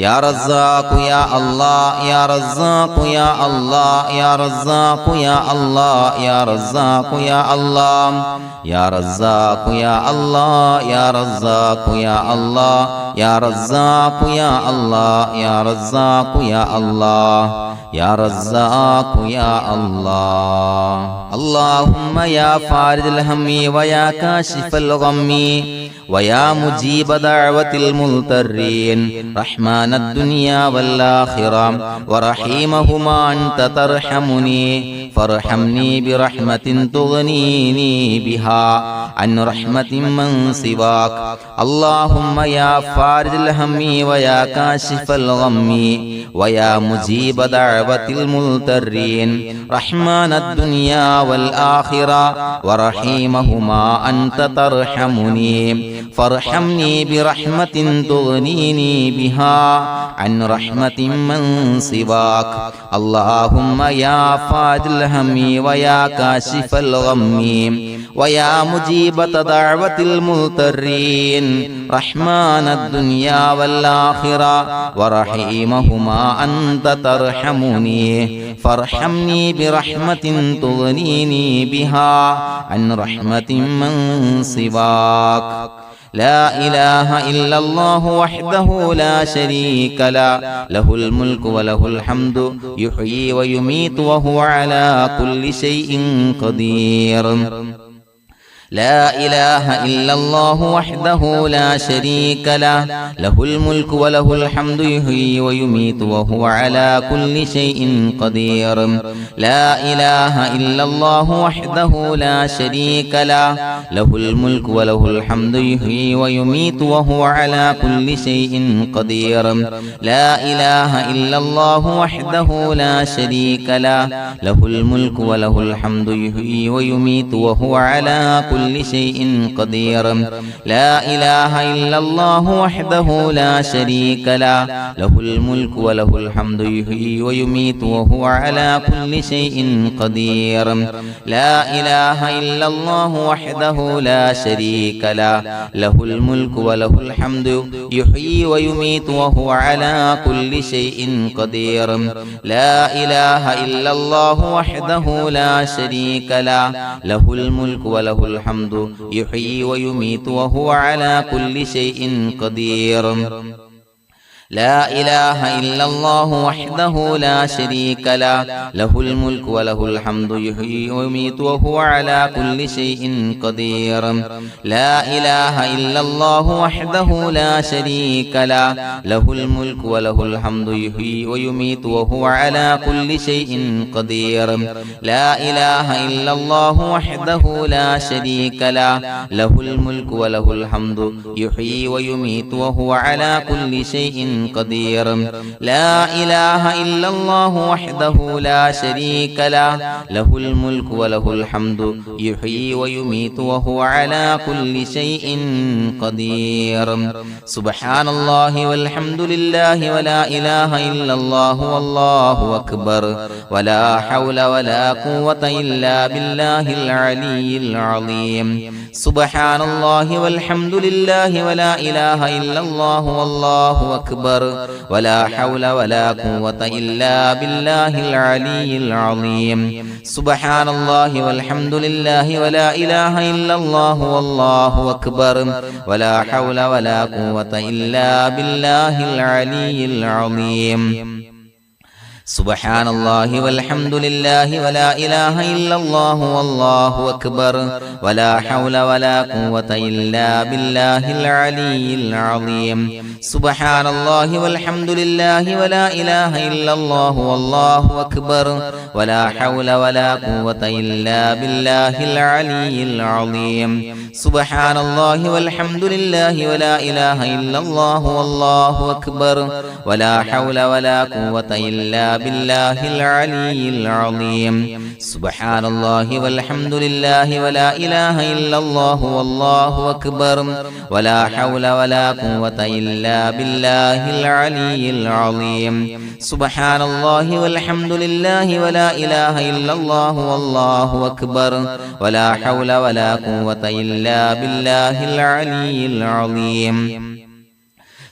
يا رزاق يا الله يا رزاق يا الله يا رزاق يا الله يا رزاق يا الله يا رزاق يا الله يا رزاق يا الله يا رزاق يا الله يا رزاق يا الله يا رزاق يا الله اللهم يا فارج الهم ويا كاشف الغم ويا مجيب دعوة المضطرين رحمن الدنيا والآخرة ورحيمهما أنت ترحمني فارحمني برحمة تغنيني بها عن رحمة من سواك اللهم يا فارج الهم ويا كاشف الغم ويا مجيب دعوة المضطرين رحمن الدنيا والآخرة ورحيمهما أنت ترحمني فارحمني برحمة تغنيني بها عن رحمة من سواك اللهم يا فارج الهم ويا كاشف الغم ويا مجيب دعوة المضطرين رحمن الدنيا والآخرة ورحيمهما أنت ترحمني فارحمني برحمة تغنيني بها عن رحمة من سواك لا إله إلا الله وحده لا شريك له له الملك وله الحمد يحيي ويميت وهو على كل شيء قدير لا إله إلا الله وحده لا شريك له له الملك وله الحمد يحيي ويميت وهو على كل شيء قدير لا إله إلا الله وحده لا شريك له له الملك وله الحمد يحيي ويميت وهو على كل شيء قدير لا إله إلا الله وحده لا شريك له له الملك وله الحمد يحيي ويميت وهو على كل شيء قدير لا إله إلا الله وحده لا شريك له له الملك وله الحمد يحيي ويميت وهو على كل شيء قدير لا إله إلا الله وحده لا شريك له له الملك وله الحمد يحيي ويميت وهو على كل شيء قدير لا إله إلا الله وحده لا شريك له له الملك وله الحمد يحيي ويميت وهو على كل شيء قدير لا إله إلا الله وحده لا شريك له له الملك وله الحمد يحيي ويميت وهو على كل شيء قدير لا إله إلا الله وحده لا شريك له له الملك وله الحمد يحيي ويميت وهو على كل شيء قدير لا إله إلا الله وحده لا شريك له له الملك وله الحمد يحيي ويميت وهو على كل شيء قدير لا إله إلا الله وحده لا شريك له له الملك وله الحمد يحيي ويميت وهو على كل شيء قدير سبحان الله والحمد لله ولا إله إلا الله والله أكبر ولا حول ولا قوة إلا بالله العلي العظيم سبحان الله والحمد لله ولا إله إلا الله والله أكبر ولا حول ولا قوة إلا بالله العلي العظيم سبحان الله والحمد لله ولا إله إلا الله والله أكبر ولا حول ولا قوة إلا بالله العلي العظيم سبحان الله والحمد لله ولا إله إلا الله والله أكبر ولا حول ولا قوة إلا بالله العلي العظيم سبحان الله والحمد لله ولا إله إلا الله والله أكبر ولا حول ولا قوة إلا بالله العلي العظيم سبحان الله والحمد لله ولا إله إلا الله والله أكبر ولا حول ولا قوة إلا بالله العلي العظيم سبحان الله والحمد لله ولا إله إلا الله والله أكبر ولا حول ولا قوة إلا بالله العلي العظيم سبحان الله والحمد لله ولا إله إلا الله والله أكبر ولا حول ولا قوة إلا بالله العلي العظيم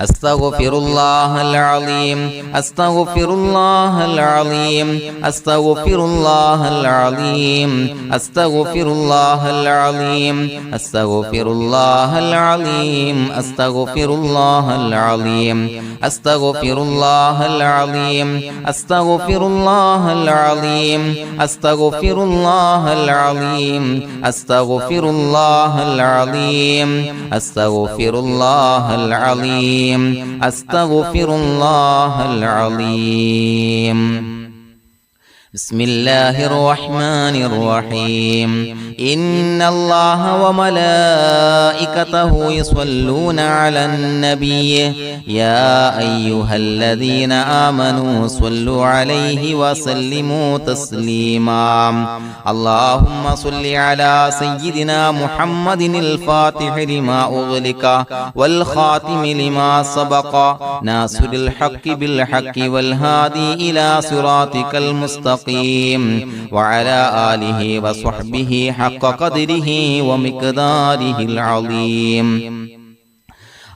أستغفر الله العظيم أستغفر الله العظيم أستغفر الله العظيم أستغفر الله العظيم أستغفر الله العظيم أستغفر الله العظيم أستغفر الله العظيم أستغفر الله العظيم أستغفر الله العظيم أستغفر الله العظيم أستغفر الله العظيم أستغفر الله العظيم بسم الله الرحمن الرحيم إن الله وملائكته يصلون على النبي يا أيها الذين آمنوا صلوا عليه وسلموا تسليما اللهم صل على سيدنا محمد الفاتح لما أغلق والخاتم لما سبق ناصر الحق بالحق والهادي إلى صراطك المستقيم وعلى آله وصحبه حق قدره ومقداره العظيم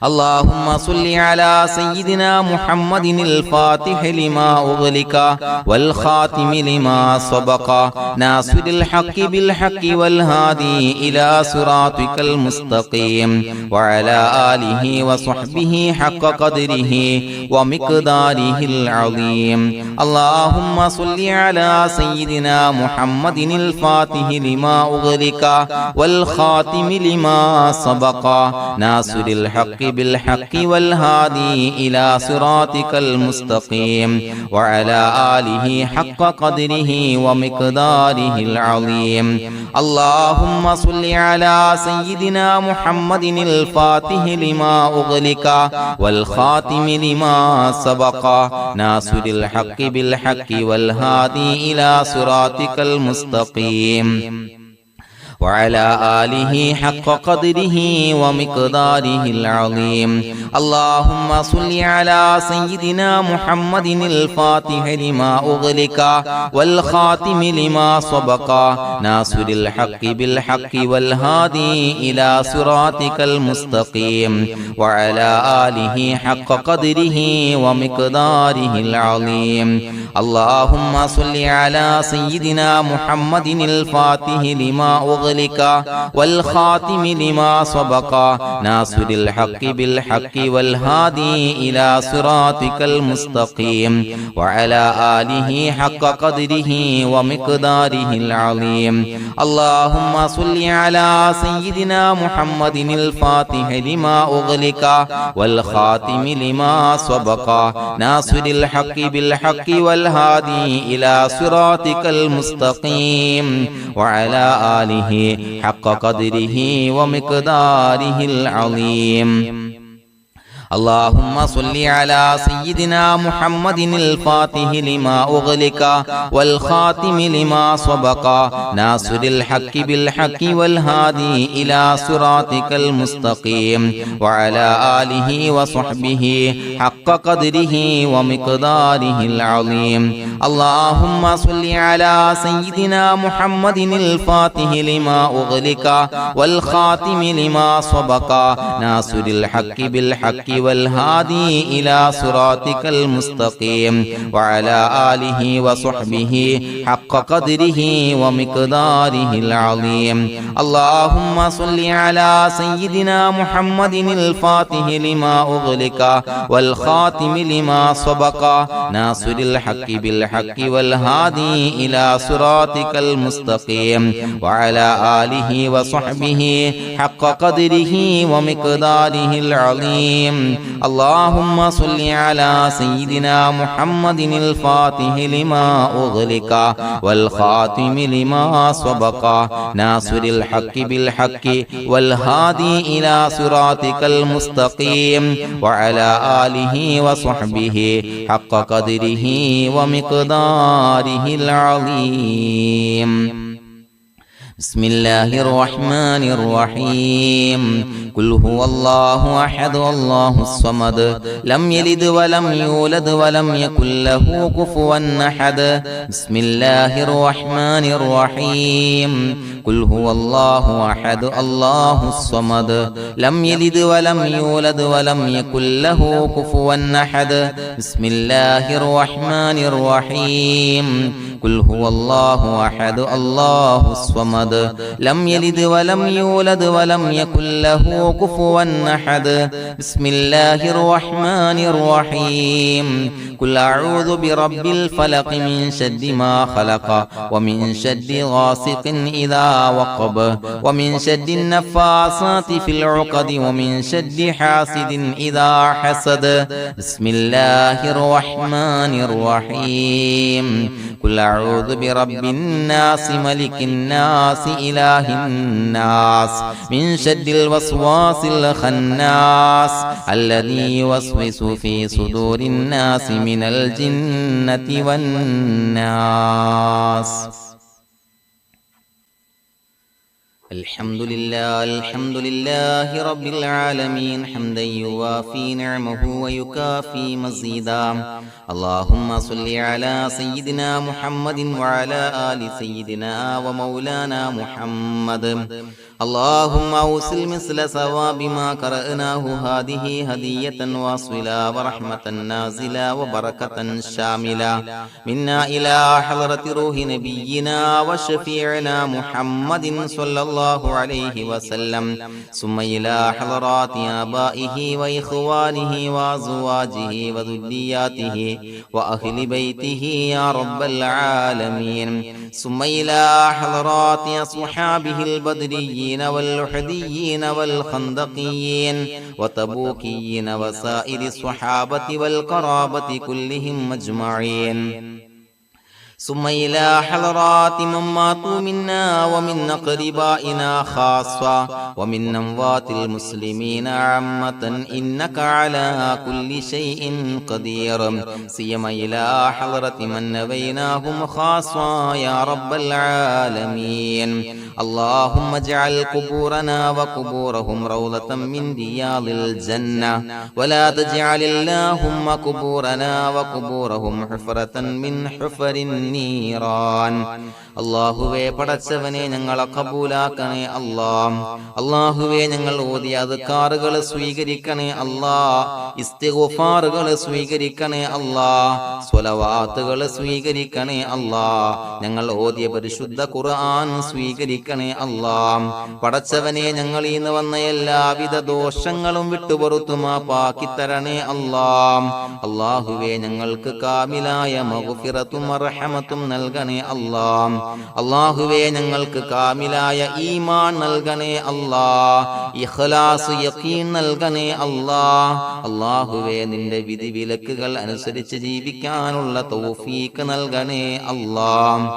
اللهم صل على سيدنا محمد الفاتح لما أغلق والخاتم لما سبق ناصر الحق بالحق والهادي إلى صراطك المستقيم وعلى آله وصحبه حق قدره ومقداره العظيم اللهم صل على سيدنا محمد الفاتح لما أغلق والخاتم لما سبق ناصر الحق بالحق والهادي إلى صراطك المستقيم وعلى آله حق قدره ومقداره العظيم اللهم صل على سيدنا محمد الفاتح لما أغلق والخاتم لما سبق ناصر الحق بالحق والهادي إلى صراطك المستقيم وعلى آله حق قدره ومقداره العظيم اللهم صل على سيدنا محمد الفاتح لما أغلق والخاتم لما سبق ناصر الحق بالحق والهادي إلى صراطك المستقيم وعلى آله حق قدره ومقداره العظيم اللهم صل على سيدنا محمد الفاتح لما أغلق والخاتم لما سبق ناصر الحق بالحق والهادي إلى صراطك المستقيم وعلى آله حق قدره ومقداره العظيم اللهم صل على سيدنا محمد الفاتح لما أغلق والخاتم لما سبق ناصر الحق بالحق والهادي إلى صراطك المستقيم وعلى آله حق قدره ومقداره العظيم اللهم صل على سيدنا محمد الفاتح لما أغلق والخاتم لما سبق ناصر الحق بالحق والهادي إلى صراطك المستقيم وعلى آله وصحبه حق قدره ومقداره العظيم اللهم صل على سيدنا محمد الفاتح لما أغلق والخاتم لما سبق ناصر الحق بالحق والهادي إلى صراطك المستقيم وعلى آله وصحبه حق قدره ومقداره العظيم اللهم صل على سيدنا محمد الفاتح لما أغلق والخاتم لما سبق ناصر الحق بالحق والهادي إلى صراطك المستقيم وعلى آله وصحبه حق قدره ومقداره العظيم اللهم صل على سيدنا محمد الفاتح لما أغلق والخاتم لما سبق ناصر الحق بالحق والهادي إلى صراطك المستقيم وعلى آله وصحبه حق قدره ومقداره العظيم بسم الله الرحمن الرحيم قل هو الله أحد الله الصمد لم يلد ولم يولد ولم يكن له كفوا أحد بسم الله الرحمن الرحيم قل هو الله أحد الله الصمد لم يلد ولم يولد ولم يكن له كفوا أحد بسم الله الرحمن الرحيم قل هو الله أحد الله الصمد لم يلد ولم يولد ولم يكن له كفوا أحد بسم الله الرحمن الرحيم قل أعوذ برب الفلق من شر ما خلق ومن شر غاسق إذا وقب ومن شر النفاثات في العقد ومن شر حاسد إذا حسد بسم الله الرحمن الرحيم قل أعوذ برب الناس ملك الناس إله الناس من شر الوسواس الخناس الذي يوسوس في صدور الناس من الجنة والناس الحمد لله رب العالمين حمدا يوافي نعمه ويكافي مزيدا اللهم صل على سيدنا محمد وعلى آل سيدنا ومولانا محمد اللهم أوصل مثل ثواب ما قرأناه هذه هدية واصلة ورحمة نازلة وبركة شاملة منا إلى حضرة روح نبينا وشفيعنا محمد صلى الله عليه وسلم ثم إلى حضرات آبائه وإخوانه وأزواجه وذرياته وأهل بيته يا رب العالمين ثم إلى حضرات أصحابه البدريين والأحديين والخندقيين وتبوكيين وسائر الصحابة والقرابة كلهم أجمعين ثم إلى حضرات من ماتوا منا ومن أقربائنا خاصة ومن أموات المسلمين عامة إنك على كل شيء قدير سيما إلى حضرة من نبيناهم خاصة يا رب العالمين اللهم اجعل قبورنا وقبورهم روضة من رياض الجنة ولا تجعل اللهم قبورنا وقبورهم حفرة من حفر النيران അല്ലാഹുവേ പടച്ചവനെ ഞങ്ങളെ കബൂലാക്കണേ അല്ലാഹ് അല്ലാഹുവേ ഞങ്ങൾ ഓതിയ അദ്കാറുകൾ സ്വീകരിക്കണേ അല്ലാഹ് ഇസ്തിഗ്ഫാറുകൾ സ്വീകരിക്കണേ അല്ലാഹ് സ്വലവാത്തുകൾ സ്വീകരിക്കണേ അല്ലാഹ് ഞങ്ങൾ ഓതിയ പരിശുദ്ധ ഖുർആൻ സ്വീകരിക്കണേ അല്ലാഹ് പടച്ചവനെ ഞങ്ങളിൽ നിന്ന് വന്ന എല്ലാവിധ ദോഷങ്ങളും വിട്ടുപുറത്തു മാപ്പാക്കി തരണേ അല്ലാഹ് അല്ലാഹുവേ ഞങ്ങൾക്ക് കാമിലായ മഗ്ഫിറത്തും റഹ്മത്തും നൽകണേ അല്ലാഹ് അല്ലാഹുവേ ഞങ്ങൾക്ക് കാമിലായ ഈമാൻ നൽകണേ അല്ലാഹ് ഇഖ്ലാസ് യഖീൻ നൽകണേ അല്ലാഹ് അല്ലാഹുവേ നിന്റെ വിധി വിലക്കുകൾ അനുസരിച്ച് ജീവിക്കാനുള്ള തൗഫീഖ് നൽകണേ അല്ലാഹ്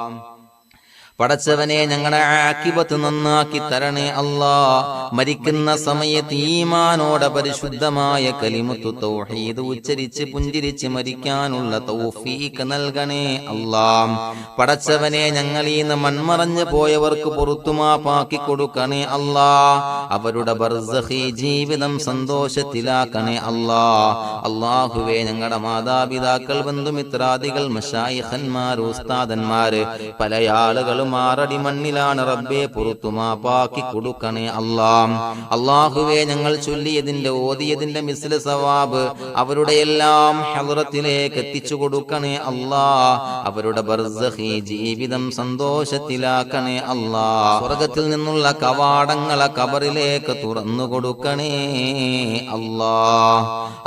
പടച്ചവനെ ഞങ്ങളുടെ ആഖിബത്ത് നന്നാക്കി തരണേ അല്ലാഹ് മരിക്കുന്ന സമയത്ത് ഈമാനോടെ പരിശുദ്ധമായ കലിമത്തു തൗഹീദ് ഉച്ചരിച്ച് പുഞ്ചിരിച്ച് മരിക്കാനുള്ള തൗഫീഖ് നൽകണേ അല്ലാഹ് പടച്ചവനെ ഞങ്ങളിൽ നിന്ന് മൺമറഞ്ഞു പോയവർക്ക് പുറത്തുമാപ്പാക്കി കൊടുക്കണേ അല്ലാഹ് അവരുടെ ബർസഖി ജീവിതം സന്തോഷത്തിലാക്കണേ അല്ലാഹ് അല്ലാഹുവേ ഞങ്ങളുടെ മാതാപിതാക്കൾ ബന്ധുമിത്രാദികൾ മശായിഖന്മാർ ഉസ്താദന്മാര് പല ആളുകളും മാറടി മണ്ണിലാണ് റബ്ബേ പുറത്തുമാപ്പാക്കി കൊടുക്കണേ അല്ലാഹ് അല്ലാഹുവേ ഞങ്ങൾ ചൊല്ലിയതിന്റെ ഓതിയതിന്റെ മിസ്ല സവാബ് അവരുടെ എല്ലാം ഹളറത്തിലേക്ക് എത്തിച്ചു കൊടുക്കണേ അല്ലാഹ് അവരുടെ ബർസഖി ജീവിതം സന്തോഷത്തിലാക്കണേ അല്ലാഹ് സ്വർഗ്ഗത്തിൽ നിന്നുള്ള കവാടങ്ങളെ ഖബറിലേക്ക് തുറന്നു കൊടുക്കണേ അല്ലാഹ്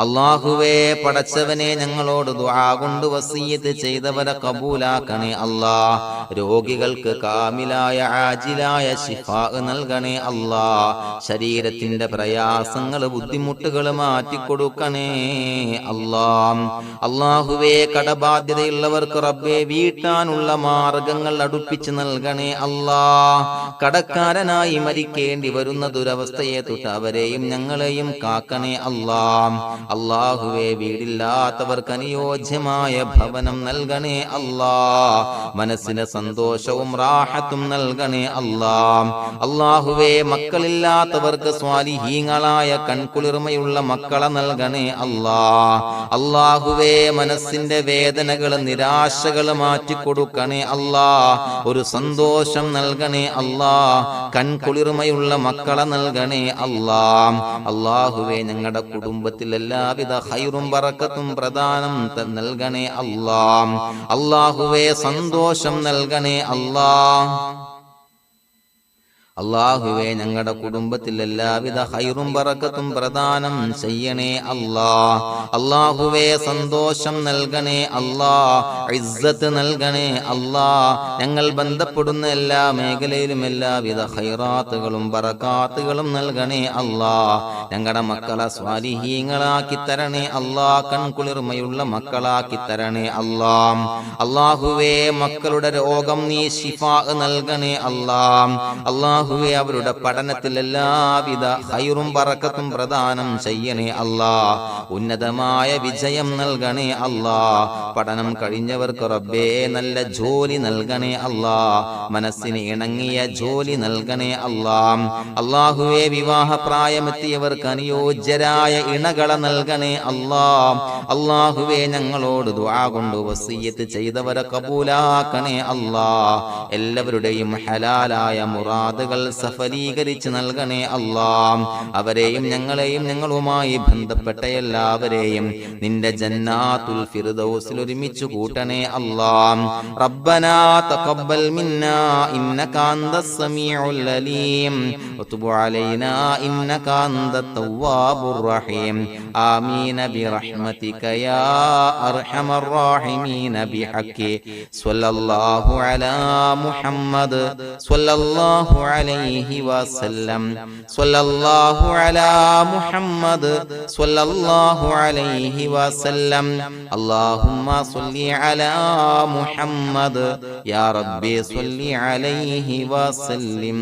അല്ലാഹുവേ പടച്ചവനെ ഞങ്ങളോട് ദുആ കൊണ്ട് വസിയത്ത് ചെയ്തവരെ കബൂലാക്കണേ അല്ലാഹ് രോഗികൾക്ക് കാമിലായ ആജിലായ ശിഫാ നൽകണേ അല്ലാഹ് ശരീരത്തിന്റെ പ്രയാസങ്ങൾ ബുദ്ധിമുട്ടുകൾ മാറ്റിക്കൊടുക്കണേ അല്ലാഹ് അല്ലാഹുവേ കടബാധ്യതയുള്ളവർക്ക് റബ്ബേ വീട്ടാനുള്ള മാർഗങ്ങൾ അടുപ്പിച്ച് നൽകണേ അല്ലാഹ് കടക്കാരനായി മരിക്കേണ്ടി വരുന്ന ദുരവസ്ഥയെ തൊട്ട് അവരെയും ഞങ്ങളെയും കാക്കണേ അല്ലാഹ് അല്ലാഹുവേ വീടില്ലാത്തവർക്ക് അനുയോജ്യമായ ഭവനം നൽകണേ അല്ലാഹ് മനസ്സിന് സന്തോഷവും റാഹത്തും നൽകണേ അല്ലാ. അല്ലാഹുവേ മക്കളില്ലാത്തവർക്ക് സ്വാലിഹീങ്ങളായ കൺകുളിർമയുള്ള മക്കളെ നൽകണേ അല്ലാ. അല്ലാഹുവേ മനസ്സിന്റെ വേദനകൾ നിരാശകൾ മാറ്റിക്കൊടുക്കണേ അല്ലാ. ഒരു സന്തോഷം നൽകണേ അല്ലാ. കൺകുളിർമയുള്ള മക്കളെ നൽകണേ അല്ലാ. അല്ലാഹുവേ ഞങ്ങളുടെ കുടുംബത്തിൽ എല്ലാവിധ ഖൈറും ബറക്കത്തും പ്രദാനം നൽകണേ അല്ലാ. അല്ലാഹുവേ സന്തോഷം നൽകണേ അല്ലാ. അല്ലാഹുവേ ഞങ്ങളുടെ കുടുംബത്തിൽ എല്ലാവിധ ഖൈറും ബറക്കത്തും പ്രദാനം ചെയ്യണേ അല്ലാ. അല്ലാഹുവേ സന്തോഷം നൽകണേ അല്ലാ. ഇസ്സത്ത് നൽകണേ അല്ലാ. ഞങ്ങൾ ബന്ധപ്പെടുന്ന എല്ലാ മേഖലയിലും എല്ലാവിധ ഖൈറാത്തുകളും ബറകാത്തുകളും നൽകണേ അല്ലാ. ഞങ്ങളുടെ മക്കളെ സ്വാലിഹീങ്ങളാക്കി തരണേ അല്ലാ. കൺകുളിർമയുള്ള മക്കളാക്കി തരണേ അല്ലാ. അല്ലാഹുവേ മക്കളുടെ രോഗം നീ ശിഫാ നൽകണേ അല്ലാ. അല്ലാഹുവേ അവരുടെ പഠനത്തിൽ എല്ലാവിധ ഖൈറും ബറക്കത്തും പ്രദാനം ചെയ്യണേ അല്ലാ. ഉന്നതമായ വിജയം നൽകണേ അല്ലാ. പഠനം കഴിഞ്ഞവർക്ക് റബ്ബേ നല്ല ജോലി നൽകണേ അല്ലാ. മനസ്സിന് ഇണങ്ങിയ ജോലി നൽകണേ അല്ലാ. അല്ലാഹുവേ വിവാഹപ്രായമെത്തിയവർക്ക് അനുയോജ്യരായ ഇണകളെ നൽകണേ അല്ലാ. അല്ലാഹുവേ ഞങ്ങളോട് ദുആ കൊണ്ട് വസിയ്യത്ത് ചെയ്തവരെ കബൂലാക്കണേ അല്ലാ. എല്ലാവരുടെയും ഹലാലായ മുറാദുകൾ സഫലീകരിച്ച് നൽകണേ അല്ലാ. അവരെയും ഞങ്ങളെയും ഞങ്ങളുമായി ബന്ധപ്പെട്ട എല്ലാവരെയും നിന്റെ ജന്നാത്തുൽ ഫിർദൗസിൽ ഒരുമിച്ച് കൂട്ടണേ അല്ലാ. റബ്ബനാ തഖബ്ബൽ മിന്നാ ഇന്നക അന്തസ് സമീഉൽ അലീം വതുബ് അലൈനാ ഇന്നക അന്തത് തവ്വാബുർ റഹീം. ആമീൻ ബിറഹ്മതിക യാ അർഹമർ റഹീമീൻ ബിഹഖി സ്വല്ലല്ലാഹു അലാ മുഹമ്മദ് സ്വല്ലല്ലാഹു അലൈഹി വസല്ലം. സ്വല്ലല്ലാഹു അലാ മുഹമ്മദ് സ്വല്ലല്ലാഹു അലൈഹി വസല്ലം. അല്ലാഹുമ്മ സ്വല്ലി അലാ മുഹമ്മദ് യാ റബ്ബി സ്വല്ലി അലൈഹി വസല്ലം.